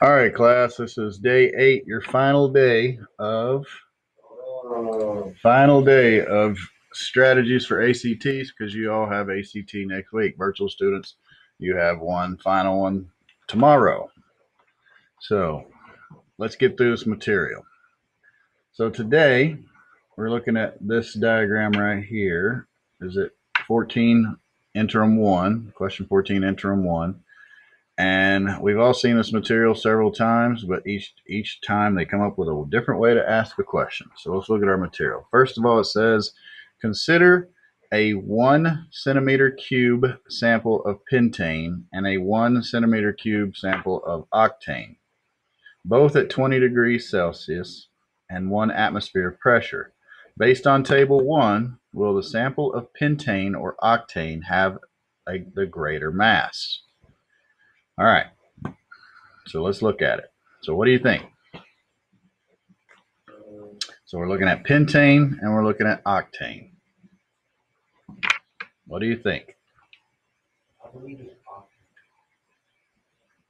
All right, class, this is day 8, your final day of strategies for ACTs, because you all have ACT next week. Virtual students, you have one final one tomorrow. So let's get through this material. So today we're looking at this diagram right here. Is it 14 interim 1, question 14 interim 1. And we've all seen this material several times, but each time they come up with a different way to ask a question. So let's look at our material. First of all, it says, consider a 1 centimeter cube sample of pentane and a 1 centimeter cube sample of octane, both at 20 degrees Celsius and 1 atmosphere of pressure. Based on table 1, will the sample of pentane or octane have the greater mass? All right, so let's look at it. So what do you think? So we're looking at pentane and we're looking at octane. What do you think? I believe it's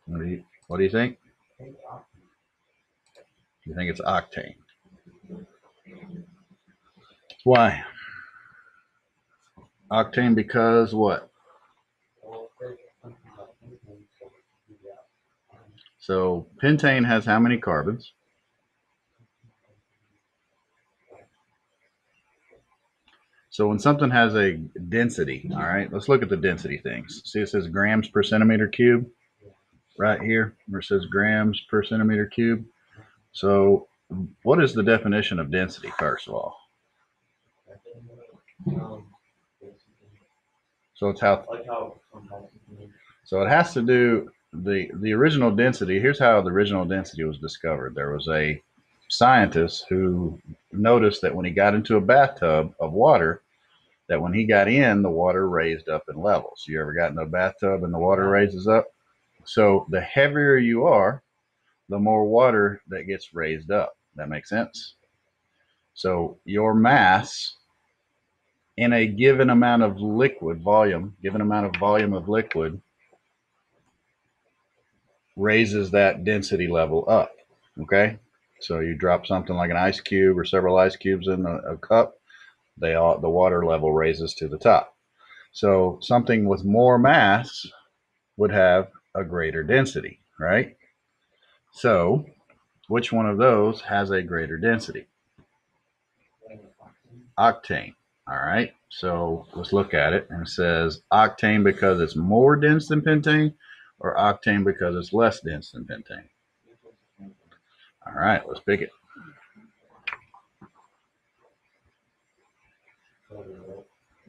octane. What do you think? I think octane. You think it's octane? Why? Octane because what? So pentane has how many carbons? So when something has a density, all right, let's look at the density things. See, it says grams per centimeter cube right here, where it says grams per centimeter cube. So what is the definition of density, first of all? So it's how. So it has to do the original density. Here's how the original density was discovered. There was a scientist who noticed that when he got into a bathtub of water, that when he got in, the water raised up in levels. You ever got in a bathtub and the water raises up? So the heavier you are, the more water that gets raised up. That makes sense? So your mass in a given amount of liquid volume, of liquid, raises that density level up. Okay? So you drop something like an ice cube or several ice cubes in a cup, the water level raises to the top. So something with more mass would have a greater density, right? So which one of those has a greater density? Octane. All right, so let's look at it. And it says octane because it's more dense than pentane, or octane because it's less dense than pentane? All right, let's pick it.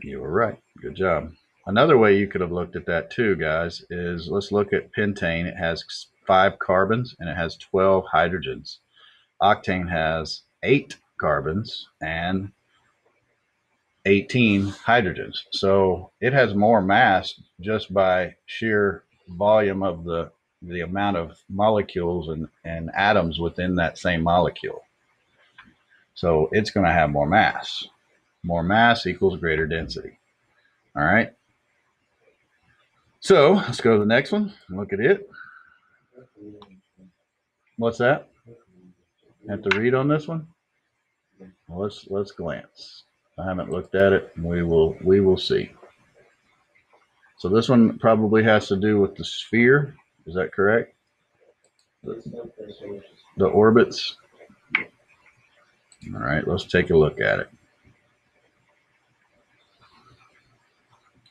You were right. Good job. Another way you could have looked at that too, guys, is let's look at pentane. It has 5 carbons and it has 12 hydrogens. Octane has 8 carbons and 18 hydrogens. So it has more mass just by sheer volume of the amount of molecules and atoms within that same molecule. So it's going to have more mass. More mass equals greater density. All right. So let's go to the next one. Look at it. What's that? Have to read on this one? Well, let's glance. I haven't looked at it. We will see. So this one probably has to do with the sphere. Is that correct? The orbits. All right, let's take a look at it.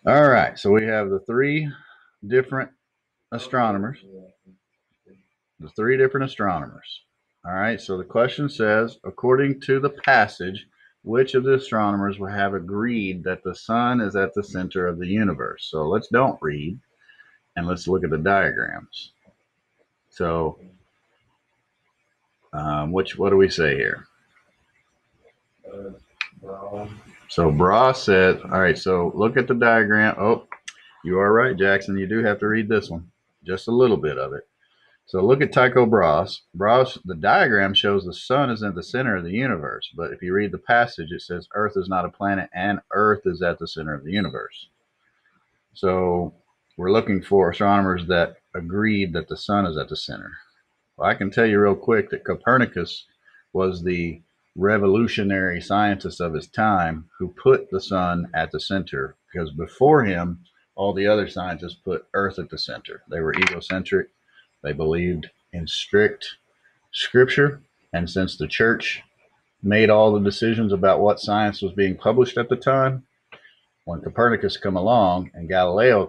All right, so we have the 3 different astronomers. The 3 different astronomers. All right, so the question says, according to the passage, which of the astronomers will have agreed that the sun is at the center of the universe? So let's don't read and let's look at the diagrams. So what do we say here? So Bra said, all right, so look at the diagram. Oh, you are right, Jackson. You do have to read this one, just a little bit of it. So look at Tycho Brahe. The diagram shows the sun is at the center of the universe. But if you read the passage, it says Earth is not a planet and Earth is at the center of the universe. So we're looking for astronomers that agreed that the sun is at the center. Well, I can tell you real quick that Copernicus was the revolutionary scientist of his time who put the sun at the center, because before him, all the other scientists put Earth at the center. They were egocentric. They believed in strict scripture. And since the church made all the decisions about what science was being published at the time, when Copernicus come along and Galileo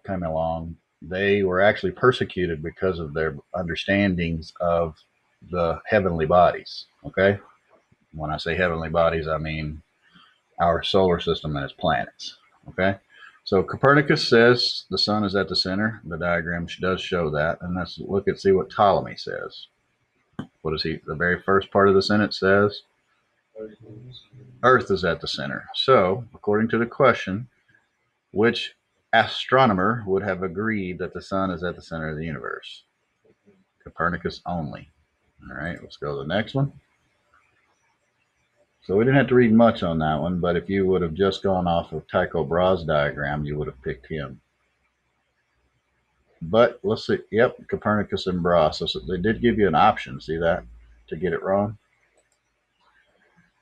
came along, they were actually persecuted because of their understandings of the heavenly bodies. Okay, when I say heavenly bodies, I mean our solar system and its planets. Okay, so Copernicus says the sun is at the center. The diagram does show that, and let's look and see what Ptolemy says. What is he? The very first part of the sentence says Earth is at the center. So, according to the question, which astronomer would have agreed that the sun is at the center of the universe? Copernicus only. All right, let's go to the next one. So we didn't have to read much on that one, but if you would have just gone off of Tycho Brahe's diagram, you would have picked him. But let's see. Yep, Copernicus and Brahe. So they did give you an option. See that? To get it wrong.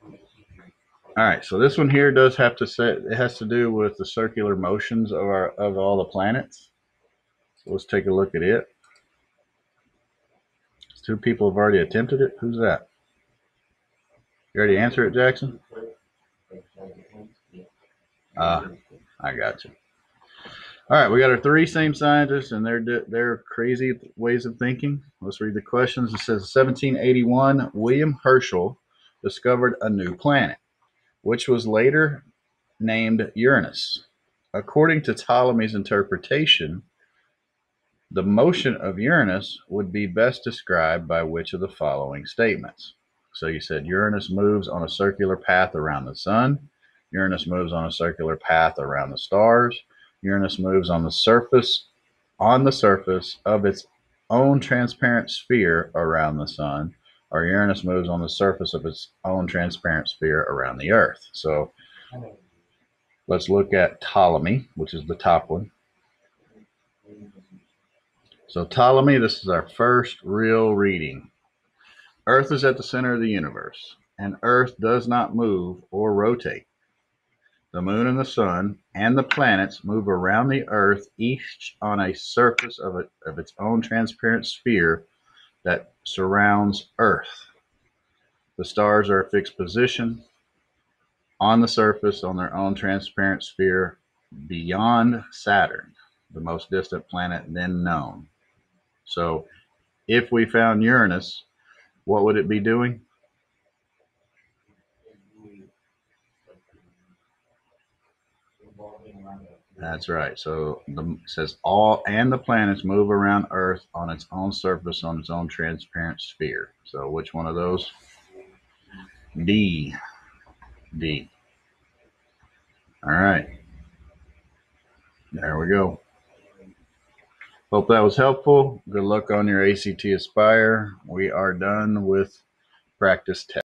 All right, so this one here does have to say, it has to do with the circular motions of all the planets. So let's take a look at it. Two people have already attempted it. Who's that? You already answered it, Jackson? I got you. All right, we got our three same scientists and their crazy ways of thinking. Let's read the questions. It says 1781, William Herschel discovered a new planet, which was later named Uranus. According to Ptolemy's interpretation, the motion of Uranus would be best described by which of the following statements? So you said Uranus moves on a circular path around the sun. Uranus moves on a circular path around the stars. Uranus moves on the surface of its own transparent sphere around the sun, or Uranus moves on the surface of its own transparent sphere around the Earth. So let's look at Ptolemy, which is the top one. So Ptolemy, this is our first real reading. Earth is at the center of the universe, and Earth does not move or rotate. The moon and the sun and the planets move around the Earth, each on a surface of its own transparent sphere that surrounds Earth. The stars are a fixed position on the surface on their own transparent sphere beyond Saturn, the most distant planet then known. So if we found Uranus, what would it be doing? That's right. So it says all and the planets move around Earth on its own surface, on its own transparent sphere. So which one of those? D. D. All right. There we go. Hope that was helpful. Good luck on your ACT Aspire. We are done with practice test.